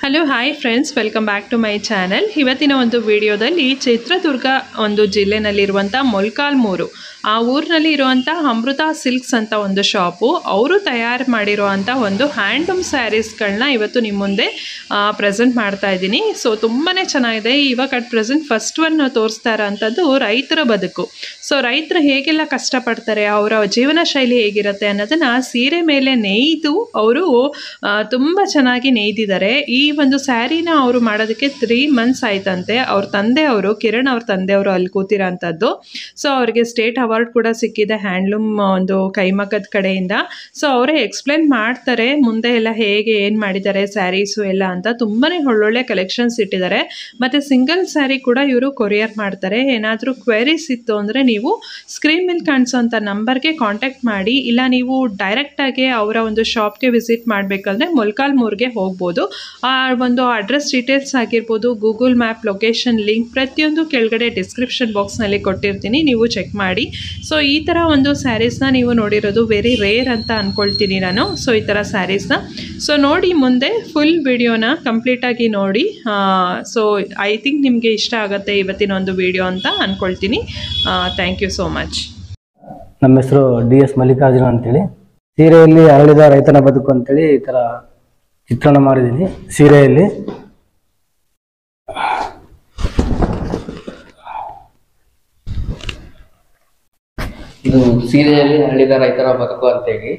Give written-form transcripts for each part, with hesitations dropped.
Hello hi friends, welcome back to my channel. ಇವತ್ತಿನ ಒಂದು ವಿಡಿಯೋದಲ್ಲಿ ಚಿತ್ರದುರ್ಗ ಒಂದು ಜಿಲ್ಲೆನಲ್ಲಿರುವಂಥ ಮೊಳಕಾಲ್ಮೂರು ಆ ಊರಿನಲ್ಲಿ ಇರುವಂಥ ಅಮೃತ ಸಿಲ್ಕ್ಸ್ ಅಂತ ಒಂದು ಶಾಪು. ಅವರು ತಯಾರು ಮಾಡಿರುವಂಥ ಒಂದು ಹ್ಯಾಂಡ್ಲೂಮ್ ಸ್ಯಾರೀಸ್ಗಳನ್ನ ಇವತ್ತು ನಿಮ್ಮ ಮುಂದೆ ಪ್ರೆಸೆಂಟ್ ಮಾಡ್ತಾ ಇದ್ದೀನಿ. ಸೊ ತುಂಬಾ ಚೆನ್ನಾಗಿದೆ. ಇವಾಗ ಅಟ್ ಪ್ರೆಸೆಂಟ್ ಫಸ್ಟ್ ಒನ್ ತೋರಿಸ್ತಾ ಇರೋಂಥದ್ದು ರೈತರ ಬದುಕು. ಸೊ ರೈತರು ಹೇಗೆಲ್ಲ ಕಷ್ಟಪಡ್ತಾರೆ, ಅವರ ಜೀವನ ಶೈಲಿ ಹೇಗಿರುತ್ತೆ ಅನ್ನೋದನ್ನು ಸೀರೆ ಮೇಲೆ ನೇಯ್ದು ಅವರು ತುಂಬ ಚೆನ್ನಾಗಿ ನೇಯ್ದಿದ್ದಾರೆ. ಈ ಒಂದು ಸ್ಯಾರಿನ ಅವರು ಮಾಡೋದಕ್ಕೆ 3 months ಆಯ್ತಂತೆ. ಅವ್ರ ತಂದೆಯವರು, ಕಿರಣ್ ಅವ್ರ ತಂದೆಯವರು ಅಲ್ಲಿ ಕೂತಿರೋ ಅಂಥದ್ದು. ಸೊ ಅವರಿಗೆ ಸ್ಟೇಟ್ ಅವಾರ್ಡ್ ಕೂಡ ಸಿಕ್ಕಿದೆ ಹ್ಯಾಂಡ್ಲೂಮ್ ಒಂದು ಕೈಮಗ್ಗದ ಕಡೆಯಿಂದ. ಸೊ ಅವರೇ ಎಕ್ಸ್ಪ್ಲೇನ್ ಮಾಡ್ತಾರೆ ಮುಂದೆ ಎಲ್ಲ ಹೇಗೆ ಏನು ಮಾಡಿದ್ದಾರೆ ಸ್ಯಾರೀಸು ಎಲ್ಲ ಅಂತ. ತುಂಬಾ ಒಳ್ಳೊಳ್ಳೆ ಕಲೆಕ್ಷನ್ಸ್ ಇಟ್ಟಿದ್ದಾರೆ. ಮತ್ತು ಸಿಂಗಲ್ ಸ್ಯಾರಿ ಕೂಡ ಇವರು ಕೊರಿಯರ್ ಮಾಡ್ತಾರೆ. ಏನಾದರೂ ಕ್ವೆರೀಸ್ ಇತ್ತು ಅಂದರೆ ನೀವು ಸ್ಕ್ರೀನ್ ಮೇಲೆ ಕಾಣಿಸೋಂಥ ನಂಬರ್ಗೆ ಕಾಂಟ್ಯಾಕ್ಟ್ ಮಾಡಿ, ಇಲ್ಲ ನೀವು ಡೈರೆಕ್ಟಾಗಿ ಅವರ ಒಂದು ಶಾಪ್ಗೆ ವಿಸಿಟ್ ಮಾಡಬೇಕಂದ್ರೆ ಮೊಳಕಾಲ್ಮೂರಿಗೆ ಹೋಗ್ಬೋದು. ಆ ಒಂದು ಅಡ್ರೆಸ್ ಡೀಟೇಲ್ಸ್ ಆಗಿರ್ಬೋದು, ಗೂಗಲ್ ಮ್ಯಾಪ್ ಲೊಕೇಶನ್ ಲಿಂಕ್ ಪ್ರತಿಯೊಂದು ಕೆಳಗಡೆ ಡಿಸ್ಕ್ರಿಪ್ಷನ್ ಬಾಕ್ಸ್ನಲ್ಲಿ ಕೊಟ್ಟಿರ್ತೀನಿ, ನೀವು ಚೆಕ್ ಮಾಡಿ. ಸೊ ಈ ಥರ ಒಂದು ಸ್ಯಾರೀಸ್ನ ನೀವು ನೋಡಿರೋದು ವೆರಿ ರೇರ್ ಅಂತ ಅಂದ್ಕೊಳ್ತೀನಿ ನಾನು. ಸೊ ಈ ಥರ ಸ್ಯಾರೀಸ್ನ ಸೊ ನೋಡಿ, ಮುಂದೆ ಫುಲ್ ವಿಡಿಯೋನ ಕಂಪ್ಲೀಟಾಗಿ ನೋಡಿ. ಸೊ ಐ ಥಿಂಕ್ ನಿಮಗೆ ಇಷ್ಟ ಆಗುತ್ತೆ ಇವತ್ತಿನ ಒಂದು ವಿಡಿಯೋ ಅಂತ ಅಂದ್ಕೊಳ್ತೀನಿ. Thank you so much. ನಮ್ಮ ಹೆಸರು DS ಮಲ್ಲಿಕಾರ್ಜುನ ಅಂತೇಳಿ. ಸೀರೆಯಲ್ಲಿ ಅರಳಿದ ರೈತನ ಬದುಕು ಅಂತೇಳಿ ಈ ಥರ ಚಿತ್ರಣ ಮಾಡಿದ್ದೀನಿ ಸೀರೆಯಲ್ಲಿ. ಇದು ಸೀರೆಯಲ್ಲಿ ಅರಳಿದ ರೈತರ ಬದುಕು ಅಂತೇಳಿ,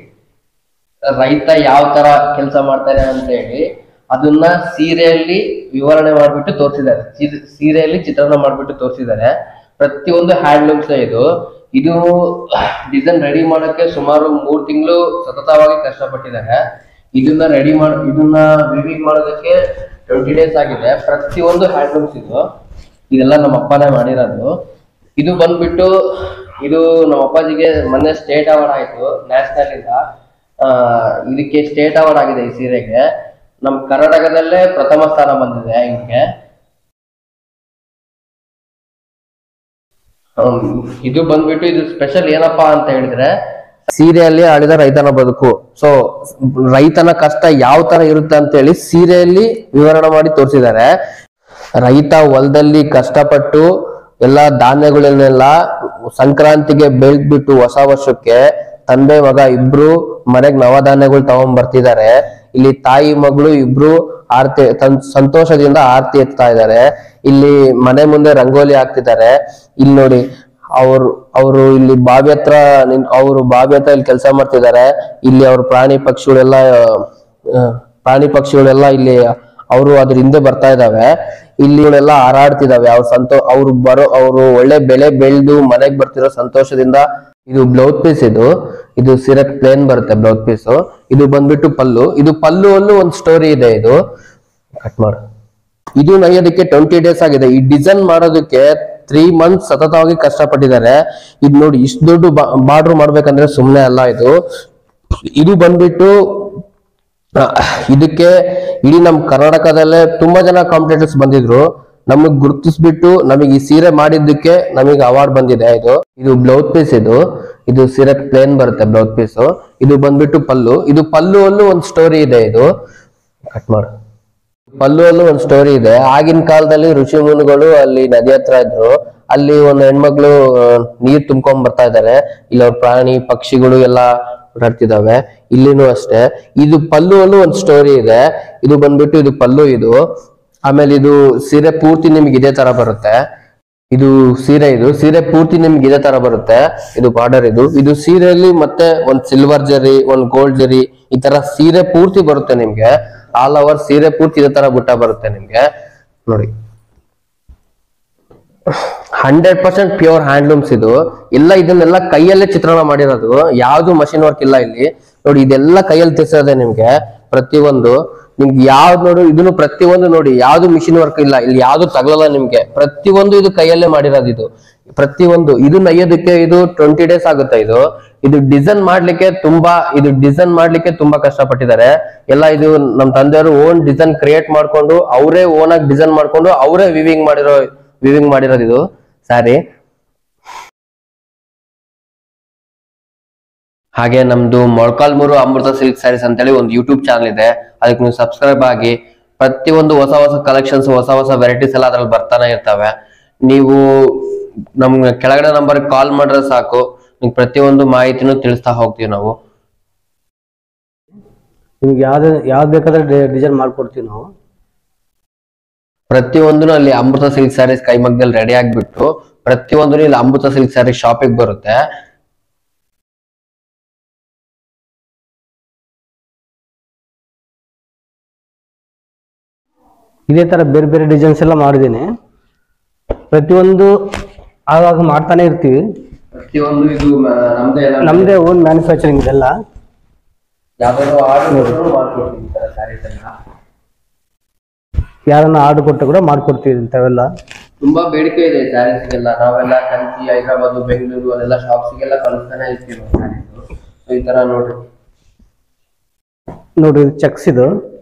ರೈತ ಯಾವ ತರ ಕೆಲಸ ಮಾಡ್ತಾನೆ ಅಂತ ಹೇಳಿ ಅದನ್ನ ಸೀರೆಯಲ್ಲಿ ವಿವರಣೆ ಮಾಡ್ಬಿಟ್ಟು ತೋರಿಸಿದ್ದಾರೆ. ಸೀರೆಯಲ್ಲಿ ಚಿತ್ರಣ ಮಾಡ್ಬಿಟ್ಟು ತೋರಿಸಿದ್ದಾರೆ. ಪ್ರತಿಯೊಂದು ಹ್ಯಾಂಡ್ಲೂಮ್ಸ್ ಇದು ಡಿಸೈನ್ ರೆಡಿ ಮಾಡೋಕ್ಕೆ ಸುಮಾರು 3 ತಿಂಗಳು ಸತತವಾಗಿ ಕಷ್ಟಪಟ್ಟಿದ್ದಾರೆ. ಇದನ್ನ ವಿವಿಂಗ್ ಮಾಡೋದಕ್ಕೆ 20 days ಆಗಿದೆ. ಪ್ರತಿಯೊಂದು ಹ್ಯಾಂಡ್ಲೂಮ್ಸ್ ಇದೆಲ್ಲ ನಮ್ಮ ಅಪ್ಪನೇ ಮಾಡಿರೋದು. ಇದು ಬಂದ್ಬಿಟ್ಟು ಇದು ನಮ್ಮ ಅಪ್ಪಾಜಿಗೆ ಮೊನ್ನೆ ಸ್ಟೇಟ್ ಅವಾರ್ಡ್ ಆಯ್ತು ನ್ಯಾಷನಲ್ ಇಂದ. ಇದಕ್ಕೆ ಸ್ಟೇಟ್ ಅವಾರ್ಡ್ ಆಗಿದೆ. ಈ ಸೀರೆಗೆ ನಮ್ಮ ಕರ್ನಾಟಕದಲ್ಲೇ ಪ್ರಥಮ ಸ್ಥಾನ ಬಂದಿದೆ ಇವಕ್ಕೆ. ಇದು ಬಂದ್ಬಿಟ್ಟು ಇದು ಸ್ಪೆಷಲ್ ಏನಪ್ಪಾ ಅಂತ ಹೇಳಿದ್ರೆ, ಸೀರೆಯಲ್ಲಿ ಅಳಿದ ರೈತನ ಬದುಕು. ಸೊ ರೈತನ ಕಷ್ಟ ಯಾವ ತರ ಇರುತ್ತೆ ಅಂತ ಹೇಳಿ ಸೀರೆಯಲ್ಲಿ ವಿವರಣೆ ಮಾಡಿ ತೋರಿಸಿದ್ದಾರೆ. ರೈತ ಹೊಲದಲ್ಲಿ ಕಷ್ಟಪಟ್ಟು ಎಲ್ಲ ಧಾನ್ಯಗಳನ್ನೆಲ್ಲ ಸಂಕ್ರಾಂತಿಗೆ ಬೆಳೆದ್ಬಿಟ್ಟು ಹೊಸ ವರ್ಷಕ್ಕೆ ತಂದೆ ಮಗ ಇಬ್ರು ಮನೆಗ್ ನವಧಾನ್ಯಗಳು ತಗೊಂಡ್ ಬರ್ತಿದ್ದಾರೆ. ಇಲ್ಲಿ ತಾಯಿ ಮಗಳು ಇಬ್ರು ಸಂತೋಷದಿಂದ ಆರತಿ ಎತ್ತಾ ಇದ್ದಾರೆ. ಇಲ್ಲಿ ಮನೆ ಮುಂದೆ ರಂಗೋಲಿ ಹಾಕ್ತಿದ್ದಾರೆ. ಇಲ್ಲಿ ನೋಡಿ ಅವರು ಇಲ್ಲಿ ಬಾವಿ ಹತ್ರ ಇಲ್ಲಿ ಕೆಲಸ ಮಾಡ್ತಿದ್ದಾರೆ. ಇಲ್ಲಿ ಅವ್ರ ಪ್ರಾಣಿ ಪಕ್ಷಿಗಳೆಲ್ಲ ಇಲ್ಲಿ ಅವರು ಅದ್ರ ಹಿಂದೆ ಬರ್ತಾ ಇದಾವೆ. ಇಲ್ಲಿ ಇವಳೆಲ್ಲ ಹಾರಾಡ್ತಿದಾವೆ. ಅವರು ಒಳ್ಳೆ ಬೆಳೆ ಬೆಳೆದು ಮನೆಗ್ ಬರ್ತಿರೋ ಸಂತೋಷದಿಂದ. ಇದು ಬ್ಲೌಸ್ ಪೀಸ್. ಇದು ಸೀರೆ ಪ್ಲೇನ್ ಬರುತ್ತೆ ಬ್ಲೌಸ್ ಪೀಸ್. ಇದು ಬಂದ್ಬಿಟ್ಟು ಪಲ್ಲು. ಇದು ಪಲ್ಲುವಲ್ಲೂ ಒಂದು ಸ್ಟೋರಿ ಇದೆ. ಇದು ಕಟ್ ಮಾಡು. ಇದು ನಯ್ಯೋದಕ್ಕೆ 20 days ಆಗಿದೆ. ಈ ಡಿಸೈನ್ ಮಾಡೋದಕ್ಕೆ 3 months ಸತತವಾಗಿ ಕಷ್ಟಪಟ್ಟಿದ್ದಾರೆ. ಇದು ನೋಡಿ, ಇಷ್ಟು ದೊಡ್ಡ ಬಾರ್ಡರ್ ಮಾಡ್ಬೇಕಂದ್ರೆ ಸುಮ್ಮನೆ ಅಲ್ಲ. ಇದು ಬಂದ್ಬಿಟ್ಟು ಇದಕ್ಕೆ ಇಡೀ ನಮ್ ಕರ್ನಾಟಕದಲ್ಲೇ ತುಂಬಾ ಜನ ಕಾಂಪಿಟೇಟರ್ಸ್ ಬಂದಿದ್ರು. ನಮಗ್ ಗುರುತಿಸ್ಬಿಟ್ಟು ನಮಗೆ ಈ ಸೀರೆ ಮಾಡಿದ್ದಕ್ಕೆ ನಮಗೆ ಅವಾರ್ಡ್ ಬಂದಿದೆ. ಇದು ಬ್ಲೌಸ್ ಪೀಸ್. ಇದು ಸೀರೆ ಪ್ಲೇನ್ ಬರುತ್ತೆ ಬ್ಲೌಸ್ ಪೀಸ್. ಇದು ಬಂದ್ಬಿಟ್ಟು ಪಲ್ಲು. ಇದು ಪಲ್ಲುವಲ್ಲೂ ಒಂದು ಸ್ಟೋರಿ ಇದೆ. ಇದು ಕಟ್ ಮಾಡು. ಪಲ್ಲುವಲ್ಲೂ ಒಂದು ಸ್ಟೋರಿ ಇದೆ. ಆಗಿನ ಕಾಲದಲ್ಲಿ ಋಷಿ ಮುನಿಗಳು ಅಲ್ಲಿ ನದಿ ಹತ್ರ ಇದ್ರು. ಅಲ್ಲಿ ಒಂದು ಹೆಣ್ಮಕ್ಳು ನೀರ್ ತುಂಬ್ಕೊಂಡ್ ಬರ್ತಾ ಇದಾರೆ. ಇಲ್ಲಿ ಅವ್ರ ಪ್ರಾಣಿ ಪಕ್ಷಿಗಳು ಎಲ್ಲ ಓಡಾಡ್ತಿದಾವೆ. ಇಲ್ಲಿನೂ ಅಷ್ಟೇ. ಇದು ಪಲ್ಲುವಲ್ಲೂ ಒಂದು ಸ್ಟೋರಿ ಇದೆ. ಇದು ಬಂದ್ಬಿಟ್ಟು ಇದು ಪಲ್ಲು. ಆಮೇಲೆ ಇದು ಸೀರೆ ಪೂರ್ತಿ ನಿಮ್ಗೆ ಇದೇ ತರ ಬರುತ್ತೆ. ಇದು ಸೀರೆ ಪೂರ್ತಿ ನಿಮ್ಗೆ ಇದೇ ತರ ಬರುತ್ತೆ. ಇದು ಬಾರ್ಡರ್. ಇದು ಸೀರೆಯಲ್ಲಿ ಮತ್ತೆ ಒಂದ್ ಸಿಲ್ವರ್ ಜರಿ, ಒಂದ್ ಗೋಲ್ಡ್ ಜರಿ, ಈ ತರ ಸೀರೆ ಪೂರ್ತಿ ಬರುತ್ತೆ ನಿಮ್ಗೆ. ಆಲ್ ಓವರ್ ಸೀರೆ ಪೂರ್ತಿ ಇದೇ ತರ ಬುಟ್ಟ ಬರುತ್ತೆ ನಿಮ್ಗೆ. ನೋಡಿ, 100% ಪ್ಯೂರ್ ಹ್ಯಾಂಡ್ಲೂಮ್ಸ್. ಇದನ್ನೆಲ್ಲ ಕೈಯಲ್ಲೇ ಚಿತ್ರಣ ಮಾಡಿರೋದು. ಯಾವ್ದು ಮಷಿನ್ ವರ್ಕ್ ಇಲ್ಲ ಇಲ್ಲಿ. ನೋಡಿ, ಇದೆಲ್ಲ ಕೈಯಲ್ಲಿ ತೆಸೋದೆ ನಿಮ್ಗೆ. ಪ್ರತಿಯೊಂದು ನಿಮ್ಗೆ ಯಾವ್ದು ನೋಡು, ಇದನ್ನು ಪ್ರತಿಯೊಂದು ನೋಡಿ, ಯಾವ್ದು ಮಿಷಿನ್ ವರ್ಕ್ ಇಲ್ಲ ಇಲ್ಲಿ, ಯಾವ್ದು ತಗಲಲ್ಲ ನಿಮ್ಗೆ. ಪ್ರತಿಯೊಂದು ಇದು ಕೈಯಲ್ಲೇ ಮಾಡಿರೋದು. ಪ್ರತಿಯೊಂದು ಇದು ನಯ್ಯೋದಕ್ಕೆ 20 days ಆಗುತ್ತೆ. ಇದು ಡಿಸೈನ್ ಮಾಡ್ಲಿಕ್ಕೆ ತುಂಬಾ ಕಷ್ಟಪಟ್ಟಿದ್ದಾರೆ. ಎಲ್ಲ ಇದು ನಮ್ ತಂದೆಯವರು ಓನ್ ಡಿಸೈನ್ ಕ್ರಿಯೇಟ್ ಮಾಡ್ಕೊಂಡು ಅವರೇ ಓನ್ ಆಗಿ ಡಿಸೈನ್ ಮಾಡ್ಕೊಂಡು ಅವರೇ ವಿವಿಂಗ್ ಮಾಡಿರೋದು ಇದು ಸ್ಯಾರಿ. ಹಾಗೆ ನಮ್ದು ಮೊಳಕಾಲ್ಮೂರು ಅಮೃತ ಸಿಲ್ಕ್ ಸ್ಯಾರೀಸ್ ಅಂತೇಳಿ ಒಂದು ಯೂಟ್ಯೂಬ್ ಚಾನಲ್ ಇದೆ. ಅದಕ್ಕೆ ನೀವು ಸಬ್ಸ್ಕ್ರೈಬ್ ಆಗಿ. ಪ್ರತಿಯೊಂದು ಹೊಸ ಹೊಸ ಕಲೆಕ್ಷನ್ಸ್, ಹೊಸ ಹೊಸ ವೆರೈಟೀಸ್ ಎಲ್ಲ ಅದ್ರಲ್ಲಿ ಬರ್ತಾನೆ ಇರ್ತವೆ. ನೀವು ನಮ್ಗೆ ಕೆಳಗಡೆ ನಂಬರ್ ಕಾಲ್ ಮಾಡ್ರೆ ಸಾಕು, ನಿಮ್ಗೆ ಪ್ರತಿಯೊಂದು ಮಾಹಿತಿನೂ ತಿಳಿಸ್ತಾ ಹೋಗ್ತೀವಿ ನಾವು. ನಿಮ್ಗೆ ಯಾವ್ದು ಬೇಕಾದ್ರೆ ಡಿಸೈನ್ ಮಾಡ್ಕೊಡ್ತೀವಿ ನಾವು. ಪ್ರತಿಯೊಂದು ಅಲ್ಲಿ ಅಮೃತ ಸಿಲ್ಕ್ ಸ್ಯಾರೀಸ್ ಕೈಮಗ್ಗದಲ್ಲಿ ರೆಡಿ ಆಗ್ಬಿಟ್ಟು ಪ್ರತಿಯೊಂದು ಇಲ್ಲಿ ಅಮೃತ ಸಿಲ್ಕ್ ಸ್ಯಾರೀಸ್ ಶಾಪಿಗೆ ಬರುತ್ತೆ. ಇದೇ ತರ ಬೇರೆ ಬೇರೆ ಡಿಸೈನ್ಸ್ ಎಲ್ಲ ಮಾಡಿದ್ದೀನಿ. ಪ್ರತಿಯೊಂದು ಆವಾಗ ಮಾಡ್ತಾನೆ ಇರ್ತೀವಿ. ಪ್ರತಿಯೊಂದು ಇದು ನಮ್ದೇ ಓನ್ ಮ್ಯಾನುಫ್ಯಾಕ್ಚರಿಂಗ್ ಇದೆಲ್ಲ. ಯಾರನ್ನ ಆರ್ಡರ್ ಕೊಟ್ಟು ಕೂಡ ಮಾಡ್ಕೊಡ್ತೀವಿ ಇಂಥವೆಲ್ಲ. ತುಂಬಾ ಬೇಡಿಕೆ ಇದೆ ಸ್ಯಾರೀಸ್ಗೆಲ್ಲ. ನಾವೆಲ್ಲ ಕಂಚಿ, ಹೈದರಾಬಾದ್, ಬೆಂಗಳೂರು ಅಲ್ಲೆಲ್ಲ ಶಾಪ್ಸ್ಗೆಲ್ಲ ಕಳಿಸ್ತಾನೆ ಇರ್ತೀವಿ ಸ್ಯಾರೀಸ್. ಈ ತರ ನೋಡ್ರಿ ಇದು ಚೆಕ್ಸ್. ಇದು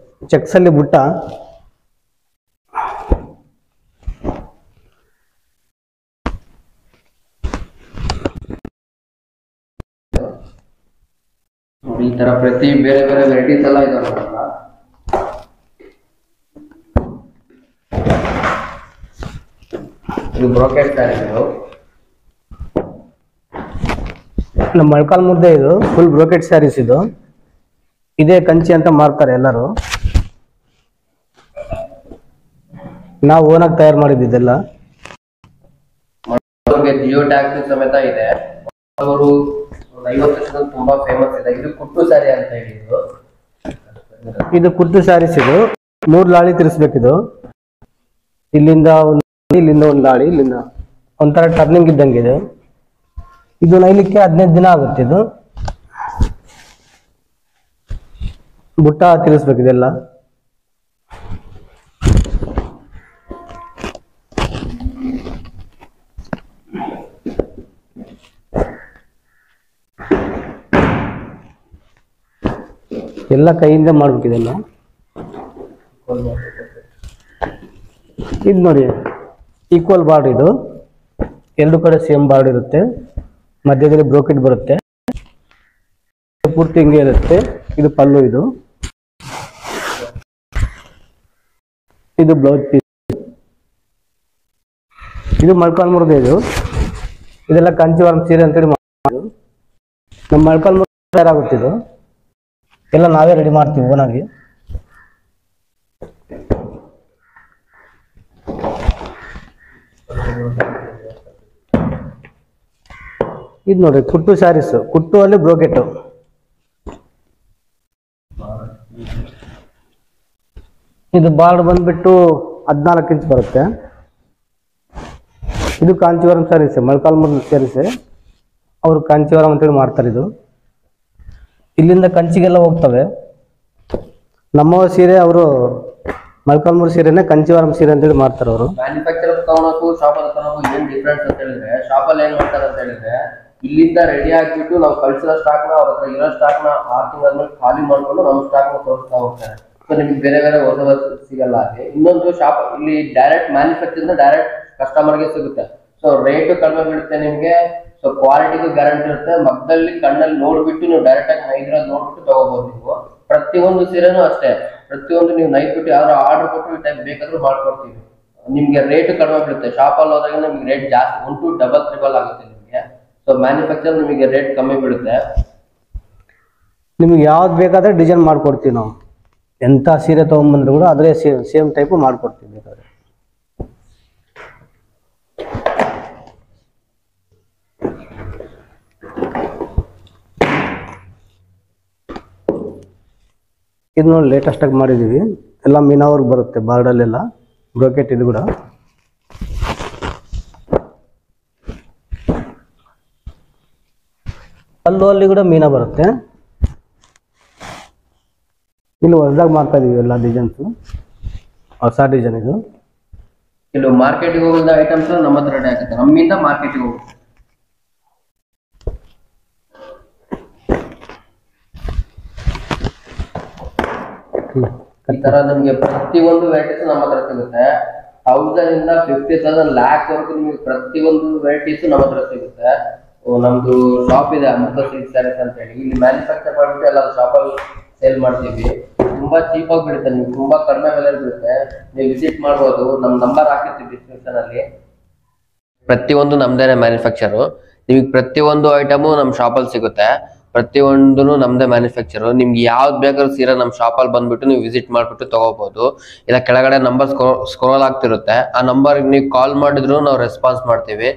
ಚೆಕ್ಸ್ ಅಲ್ಲಿ ಬುಟ್ಟ ಈ ತರ ಪ್ರತಿ ಬೇರೆ ಬೇರೆ ವೆರೈಟೀಸ್ ಎಲ್ಲ ಇದಾವೆ. ಇದು ಬ್ರೋಕೆಟ್ ಸ್ಯಾರೀಸ್. ನಮ್ಮ ಮೊಳಕಾಲ್ಮೂರ್ದೆ ಇದು ಫುಲ್ ಬ್ರೋಕೆಟ್ ಸ್ಯಾರೀಸ್. ಇದು ಇದೇ ಕಂಚಿ ಅಂತ ಮಾರ್ತಾರೆ ಎಲ್ಲರೂ. ನಾವು ಓನಾಗಿ ತಯಾರು ಮಾಡಿದ್ದೆಲ್ಲ. ಜಿಯೋ ಟ್ಯಾಕ್ಸ್ ಸಮೇತ ಇದೆ. ಅವರು 50 ವರ್ಷದಿಂದ ತುಂಬಾ ಫೇಮಸ್ ಇದೆ. ಇದು ಕುಟ್ಟು ಸ್ಯಾರಿ ಅಂತ ಹೇಳಿದ್ರು. ಇದು ಕುರ್ತು ಸ್ಯಾರೀಸ್. ಇದು 3 ಲಾಳಿ ತಿರ್ಸ್ಬೇಕಿದು. ಇಲ್ಲಿಂದ ಒಂದು ಲಾಳಿ, ಇಲ್ಲಿಂದ ಒಂಥರ ಟರ್ನಿಂಗ್ ಇದ್ದಂಗೆ ಇದೆ. ಇದು ನೈಲಿಕ್ಕೆ 15 ದಿನ ಆಗುತ್ತೆ. ಇದು ಬುಟ್ಟ ತಿರ್ಸ್ಬೇಕಿದೆಲ್ಲ. ಎಲ್ಲ ಕೈಯಿಂದ ಮಾಡ್ಬೇಕಿದೆಲ್ಲ. ಇದು ನೋಡಿ ಈಕ್ವಲ್ ಬಾರ್ಡ್. ಇದು 2 ಕಡೆ ಸೇಮ್ ಬಾರ್ಡ್ ಇರುತ್ತೆ. ಮಧ್ಯದಲ್ಲಿ ಬ್ರೋಕೆಟ್ ಬರುತ್ತೆ. ಪೂರ್ತಿ ಹಿಂಗೆ ಇರುತ್ತೆ. ಇದು ಪಲ್ಲು. ಇದು ಬ್ಲೌಸ್ ಪೀಸ್. ಇದು ಮೊಳಕಾಲ್ಮೂರ್ದೆ. ಇದೆಲ್ಲ ಕಾಂಚೀವರಂ ಸೀರೆ ಅಂತೇಳಿ ಮಾಡೋದು. ನಮ್ಮ ಮೊಳಕಾಲ್ಮೂರು ತಯಾರಾಗುತ್ತೆ. ಇದು ಎಲ್ಲ ನಾವೇ ರೆಡಿ ಮಾಡ್ತೀವಿ ಓನಾಗಿ. ಇದು ನೋಡ್ರಿ ಕುಟ್ಟು ಸ್ಯಾರೀಸ್. ಕುಟ್ಟು ಅಲ್ಲಿ ಬ್ರೋಕೆಟ್. ಇದು ಬಾರ್ಡ್ ಬಂದ್ಬಿಟ್ಟು 14 ಇಂಚ್ ಬರುತ್ತೆ. ಇದು ಕಾಂಚೀವರಂ ಸ್ಯಾರೀಸ್, ಮೊಳಕಾಲ್ಮೂರು ಸ್ಯಾರೀಸ್. ಅವರು ಕಾಂಚೀವರಂ ಅಂತೇಳಿ ಮಾಡ್ತಾರೆ. ಇದು ಇಲ್ಲಿಂದ ಕಂಚಿಗೆಲ್ಲ ಹೋಗ್ತವೆ. ನಮ್ಮ ಸೀರೆ ಅವರು ಮೊಳಕಾಲ್ಮೂರು ಸೀರೆನೇ ಕಂಚೀವರಂ ಸೀರೆ ಅಂತೇಳಿ ಮಾಡ್ತಾರೆ ಅವರು. ಮ್ಯಾನುಫ್ಯಾಕ್ಚರ್ ತಗೊಳಕ್ಕೂ ಶಾಪಲ್ಲಿ ತಗೊಳಕ್ಕೂ ಏನ್ ಡಿಫ್ರೆನ್ಸ್ ಅಂತ ಹೇಳಿದ್ರೆ, ಶಾಪಲ್ಲಿ ಏನ್ ಮಾಡ್ತಾರೆ ಅಂತ ಹೇಳಿದ್ರೆ, ಇಲ್ಲಿಂದ ರೆಡಿ ಆಗ್ಬಿಟ್ಟು ನಾವು ಕಳ್ಸಿರೋ ಸ್ಟಾಕ್ ನ, ಅವ್ರ ಹತ್ರ ಇರೋ ಸ್ಟಾಕ್ ನ 6 ತಿಂಗಳ ಖಾಲಿ ಮಾಡ್ಕೊಂಡು ನಮ್ಮ ಸ್ಟಾಕ್ ನ ತೋರಿಸ್ತಾ ಹೋಗ್ತಾರೆ. ಸೊ ನಿಮ್ಗೆ ಬೇರೆ ಬೇರೆ ಹೊಸ ಸಿಗಲ್ಲ. ಅಲ್ಲಿ ಇನ್ನೊಂದು ಶಾಪ್ ಇಲ್ಲಿ ಡೈರೆಕ್ಟ್ ಮ್ಯಾನುಫ್ಯಾಕ್ಚರ್ ಡೈರೆಕ್ಟ್ ಕಸ್ಟಮರ್ಗೆ ಸಿಗುತ್ತೆ. ಸೊ ರೇಟ್ ಕಡಿಮೆ ಬೀಳುತ್ತೆ ನಿಮ್ಗೆ. ಸೊ ಕ್ವಾಲಿಟಿಗೂ ಗ್ಯಾರಂಟಿ ಇರುತ್ತೆ. ಮಗ್ದಲ್ಲಿ ಕಣ್ಣಲ್ಲಿ ನೋಡ್ಬಿಟ್ಟು ನೀವು ಡೈರೆಕ್ಟ್ ಆಗಿ ನೈದ್ರಲ್ಲಿ ನೋಡ್ಬಿಟ್ಟು ತಗೋಬಹುದು. ನೀವು ಪ್ರತಿಯೊಂದು ಸೀರೆನೂ ಅಷ್ಟೇ. ಪ್ರತಿಯೊಂದು ನೀವು ನೈಟ್ ಬಿಟ್ಟು ಯಾವ್ದಾರು ಆರ್ಡರ್ ಕೊಟ್ಟು ಈ ಟೈಪ್ ಬೇಕಾದ್ರೂ ಮಾಡ್ಕೊಡ್ತೀವಿ. ನಿಮ್ಗೆ ರೇಟ್ ಕಡಿಮೆ ಬೀಳುತ್ತೆ. ಶಾಪಲ್ಲಿ ಹೋದಾಗ ನಿಮ್ಗೆ ರೇಟ್ ಜಾಸ್ತಿ 1 to 3 ಆಗುತ್ತೆ ನಿಮಗೆ. ಸೊ ಮ್ಯಾನುಫ್ಯಾಕ್ಚರ್ ನಿಮಗೆ ರೇಟ್ ಕಮ್ಮಿ ಬೀಳುತ್ತೆ. ನಿಮ್ಗೆ ಯಾವ್ದು ಬೇಕಾದ್ರೆ ಡಿಸೈನ್ ಮಾಡ್ಕೊಡ್ತೀವಿ ನಾವು. ಎಂಥ ಸೀರೆ ತೊಗೊಂಬಂದ್ರು ಕೂಡ ಅದೇ ಸೇಮ್ ಟೈಪು ಮಾಡ್ಕೊಡ್ತೀವಿ ಬೇಕಾದ್ರೆ. ಇದು ನೋಡಿ ಲೇಟೆಸ್ಟ್ ಆಗಿ ಮಾಡಿದ್ದೀವಿ. ಎಲ್ಲ ಮೀನಾವರ್ಗೆ ಬರುತ್ತೆ ಬಾರ್ಡಲ್ಲೆಲ್ಲ ಬ್ರೋಕೆಟ್. ಇದು ಕೂಡ ಅಲ್ಲಿ ಕೂಡ ಮೀನಾ ಬರುತ್ತೆ. ಇಲ್ಲಿ ಹೊಸದಾಗಿ ಮಾಡ್ತಾ ಇದೀವಿ ಎಲ್ಲ ಡಿಸೈನ್ಸು. ಹೊಸ ಡಿಸೈನ್ ಇದು. ಇಲ್ಲಿ ಮಾರ್ಕೆಟಿಗೆ ಹೋಗೋದ ಐಟಮ್ಸ್ ನಮ್ಮ ಹತ್ರ ರೆಡಿ ಆಗುತ್ತೆ. ನಮ್ಮಿಂದ ಮಾರ್ಕೆಟಿಗೆ ಹೋಗುತ್ತೆ. ಈ ತರ ನಮ್ಗೆ ಪ್ರತಿಯೊಂದು ವೆರೈಟೀಸ್ ನಮ್ಮ ಹತ್ರ ಸಿಗುತ್ತೆ. 1000 ಇಂದ 50,000 ಲ್ಯಾಕ್ ವರೆಗೂ ನಿಮಗೆ ಪ್ರತಿಯೊಂದು ವೆರೈಟೀಸ್ ನಮ್ಮ ಹತ್ರ ಸಿಗುತ್ತೆ. ನಮ್ದು ಶಾಪ್ ಇದೆ ಅಮೃತ ಸಿಲ್ಕ್ ಸ್ಯಾರೀಸ್ ಅಂತ ಹೇಳಿ. ಇಲ್ಲಿ ಮ್ಯಾನುಫ್ಯಾಕ್ಚರ್ ಮಾಡ್ಬಿಟ್ಟು ಎಲ್ಲ ಶಾಪಲ್ಲಿ ಸೇಲ್ ಮಾಡ್ತೀವಿ. ತುಂಬಾ ಚೀಪ್ ಆಗಿ ಬೀಳುತ್ತೆ, ನಿಮ್ಗೆ ತುಂಬಾ ಕಡಿಮೆ ಬೆಲೆ ಬೀಳುತ್ತೆ. ನೀವು ವಿಸಿಟ್ ಮಾಡ್ಬೋದು, ನಮ್ ನಂಬರ್ ಹಾಕಿರ್ತೀವಿ ಡಿಸ್ಕ್ರಿಪ್ಷನ್ ಅಲ್ಲಿ. ಪ್ರತಿಯೊಂದು ನಮ್ದೇನೆ ಮ್ಯಾನುಫ್ಯಾಕ್ಚರು. ನಿಮಗೆ ಪ್ರತಿಯೊಂದು ಐಟಮು ನಮ್ಮ ಶಾಪಲ್ಲಿ ಸಿಗುತ್ತೆ, ಪ್ರತಿಯೊಂದು ನಮ್ದೇ ಮ್ಯಾನುಫ್ಯಾಕ್ಚರು. ನಿಮ್ಗೆ ಯಾವ್ದು ಬೇಕಾದ್ರೂ ಸೀರೆ ನಮ್ಮ ಶಾಪಲ್ಲಿ ಬಂದ್ಬಿಟ್ಟು ನೀವು ವಿಸಿಟ್ ಮಾಡ್ಬಿಟ್ಟು ತಗೋಬಹುದು. ಇಲ್ಲ ಕೆಳಗಡೆ ನಂಬರ್ ಸ್ಕ್ರೋಲ್ ಆಗ್ತಿರುತ್ತೆ, ಆ ನಂಬರ್ಗೆ ನೀವು ಕಾಲ್ ಮಾಡಿದ್ರು ನಾವು ರೆಸ್ಪಾನ್ಸ್ ಮಾಡ್ತೀವಿ.